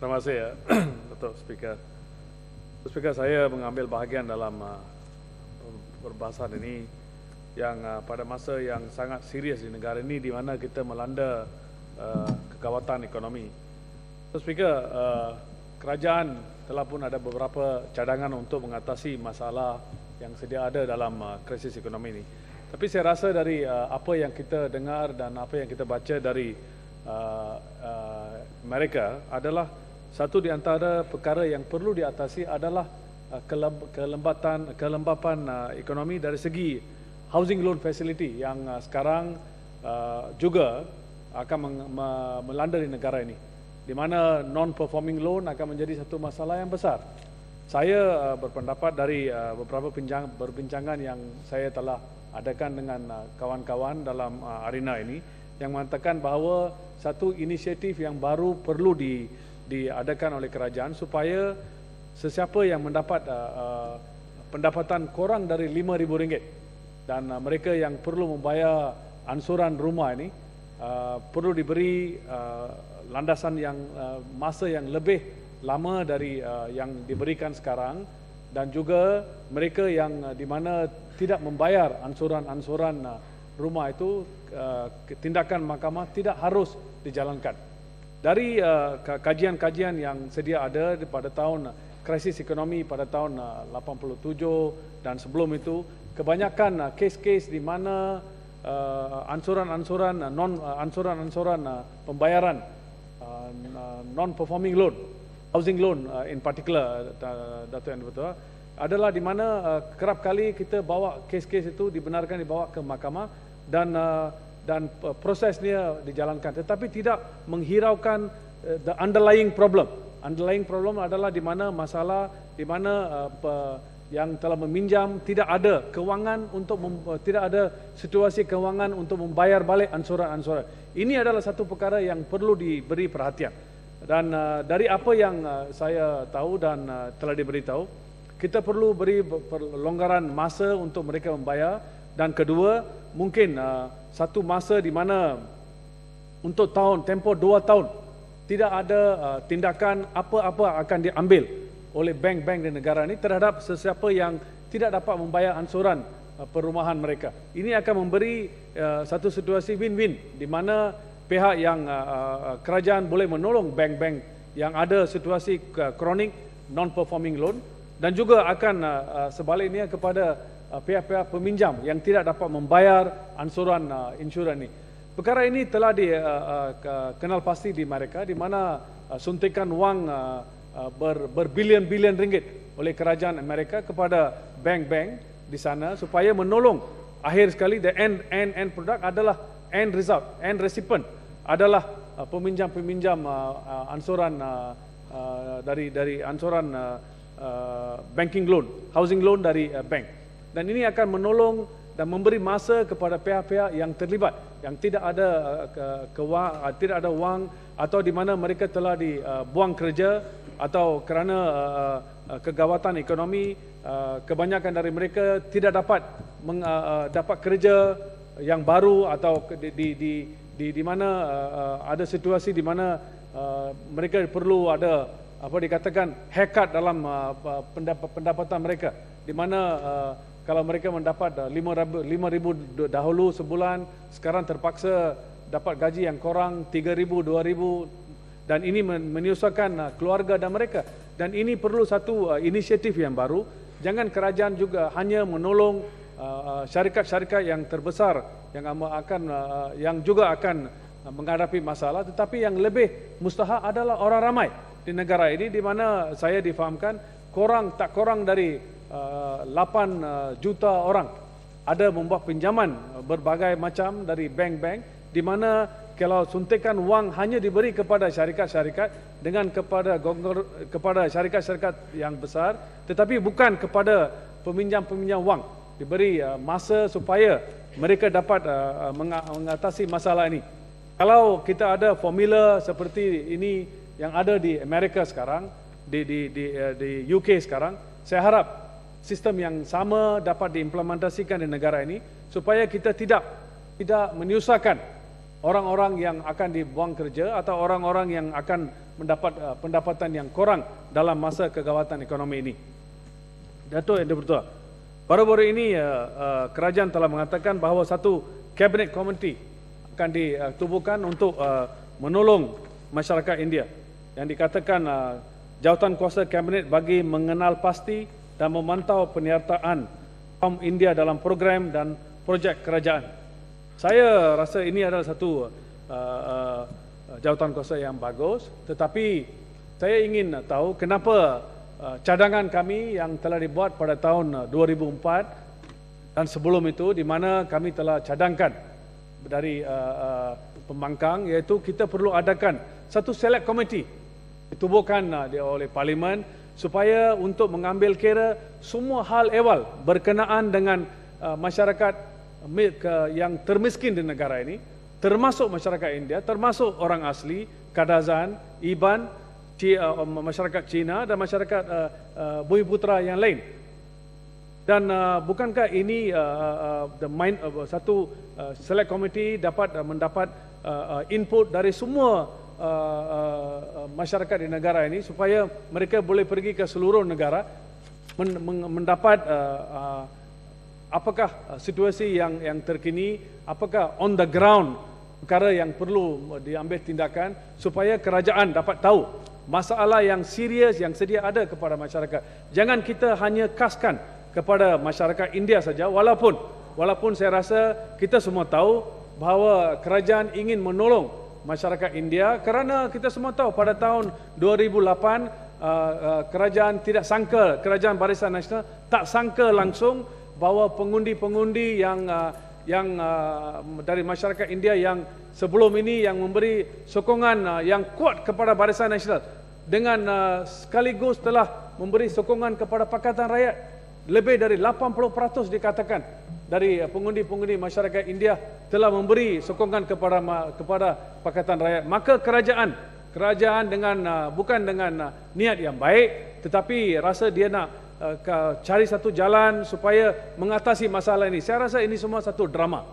Terima kasih ya, Datuk Speaker. Speaker, saya mengambil bahagian dalam perbahasan ini yang pada masa yang sangat serius di negara ini, di mana kita melanda kegawatan ekonomi. Speaker, kerajaan telah pun ada beberapa cadangan untuk mengatasi masalah yang sedia ada dalam krisis ekonomi ini. Tapi saya rasa dari apa yang kita dengar dan apa yang kita baca dari Amerika adalah satu di antara perkara yang perlu diatasi adalah kelembapan ekonomi dari segi housing loan facility yang sekarang juga akan melanda di negara ini, di mana non-performing loan akan menjadi satu masalah yang besar. Saya berpendapat dari beberapa perbincangan yang saya telah adakan dengan kawan-kawan dalam arena ini, yang mengatakan bahawa satu inisiatif yang baru perlu diadakan oleh kerajaan supaya sesiapa yang mendapat pendapatan kurang dari RM5,000 dan mereka yang perlu membayar ansuran rumah ini perlu diberi landasan yang masa yang lebih lama dari yang diberikan sekarang, dan juga mereka yang di mana tidak membayar ansuran rumah itu, tindakan mahkamah tidak harus dijalankan. Dari kajian-kajian yang sedia ada pada tahun krisis ekonomi pada tahun 87 dan sebelum itu, kebanyakan kes-kes di mana ansuran-ansuran pembayaran non-performing loan, housing loan in particular, Dato' Yang Betul, adalah di mana kerap kali kita bawa kes-kes itu dibenarkan dibawa ke mahkamah dan prosesnya dijalankan, tetapi tidak menghiraukan the underlying problem. Underlying problem adalah di mana masalah di mana yang telah meminjam tidak ada kewangan untuk tidak ada situasi kewangan untuk membayar balik ansuran-ansuran. Ini adalah satu perkara yang perlu diberi perhatian. Dan dari apa yang saya tahu dan telah diberitahu, kita perlu beri pelonggaran masa untuk mereka membayar, dan kedua, mungkin satu masa di mana untuk tempoh 2 tahun tidak ada tindakan apa-apa akan diambil oleh bank-bank di negara ini terhadap sesiapa yang tidak dapat membayar ansuran perumahan mereka. Ini akan memberi satu situasi win-win, di mana pihak yang kerajaan boleh menolong bank-bank yang ada situasi kronik non-performing loan, dan juga akan sebaliknya kepada pihak-pihak peminjam yang tidak dapat membayar ansuran insuran ini. Perkara ini telah dikenal pasti di Amerika, di mana suntikan wang berbilion-bilion ringgit oleh kerajaan Amerika kepada bank-bank di sana supaya menolong. Akhir sekali, the end product adalah end result, end recipient adalah peminjam-peminjam ansuran dari ansuran banking loan, housing loan dari bank. Dan ini akan menolong dan memberi masa kepada pihak-pihak yang terlibat, yang tidak ada wang, atau di mana mereka telah dibuang kerja atau kerana kegawatan ekonomi, kebanyakan dari mereka tidak dapat kerja yang baru, atau di mana ada situasi di mana mereka perlu ada apa dikatakan haircut dalam pendapatan mereka, di mana kalau mereka mendapat RM5,000 dahulu sebulan, sekarang terpaksa dapat gaji yang kurang RM3,000, RM2,000, dan ini menyusahkan keluarga dan mereka. Dan ini perlu satu inisiatif yang baru. Jangan kerajaan juga hanya menolong syarikat-syarikat yang terbesar yang juga akan menghadapi masalah, tetapi yang lebih mustahak adalah orang ramai di negara ini, di mana saya difahamkan tak kurang dari 8 juta orang ada membuat pinjaman berbagai macam dari bank-bank, di mana kalau suntikan wang hanya diberi kepada syarikat-syarikat dengan kepada syarikat-syarikat yang besar, tetapi bukan kepada peminjam-peminjam wang. Diberi masa supaya mereka dapat mengatasi masalah ini. Kalau kita ada formula seperti ini yang ada di Amerika sekarang, di UK sekarang, saya harap sistem yang sama dapat diimplementasikan di negara ini supaya kita tidak menyusahkan orang-orang yang akan dibuang kerja atau orang-orang yang akan mendapat pendapatan yang kurang dalam masa kegawatan ekonomi ini. Datuk Yang di-Pertua, baru-baru ini kerajaan telah mengatakan bahawa satu cabinet committee akan ditubuhkan untuk menolong masyarakat India, yang dikatakan jawatan kuasa kabinet bagi mengenal pasti dan memantau penyertaan kaum India dalam program dan projek kerajaan. Saya rasa ini adalah satu jawatan kuasa yang bagus, tetapi saya ingin tahu kenapa cadangan kami yang telah dibuat pada tahun 2004 dan sebelum itu, di mana kami telah cadangkan dari pembangkang, iaitu kita perlu adakan satu select committee ditubuhkan oleh Parlimen supaya untuk mengambil kira semua hal ehwal berkenaan dengan masyarakat yang termiskin di negara ini, termasuk masyarakat India, termasuk orang asli, Kadazan, Iban, masyarakat Cina dan masyarakat Bumiputera yang lain. Dan bukankah ini satu select committee dapat mendapat input dari semua masyarakat di negara ini supaya mereka boleh pergi ke seluruh negara mendapat apakah situasi yang terkini, apakah on the ground perkara yang perlu diambil tindakan supaya kerajaan dapat tahu masalah yang serius yang sedia ada kepada masyarakat. Jangan kita hanya kaskan kepada masyarakat India saja, walaupun saya rasa kita semua tahu bahawa kerajaan ingin menolong masyarakat India, kerana kita semua tahu pada tahun 2008 kerajaan Barisan Nasional tak sangka langsung bahawa pengundi-pengundi yang dari masyarakat India yang sebelum ini yang memberi sokongan yang kuat kepada Barisan Nasional dengan sekaligus telah memberi sokongan kepada Pakatan Rakyat. Lebih dari 80% dikatakan dari pengundi-pengundi masyarakat India telah memberi sokongan kepada Pakatan Rakyat. Maka kerajaan dengan bukan dengan niat yang baik, tetapi rasa dia nak cari satu jalan supaya mengatasi masalah ini. Saya rasa ini semua satu drama.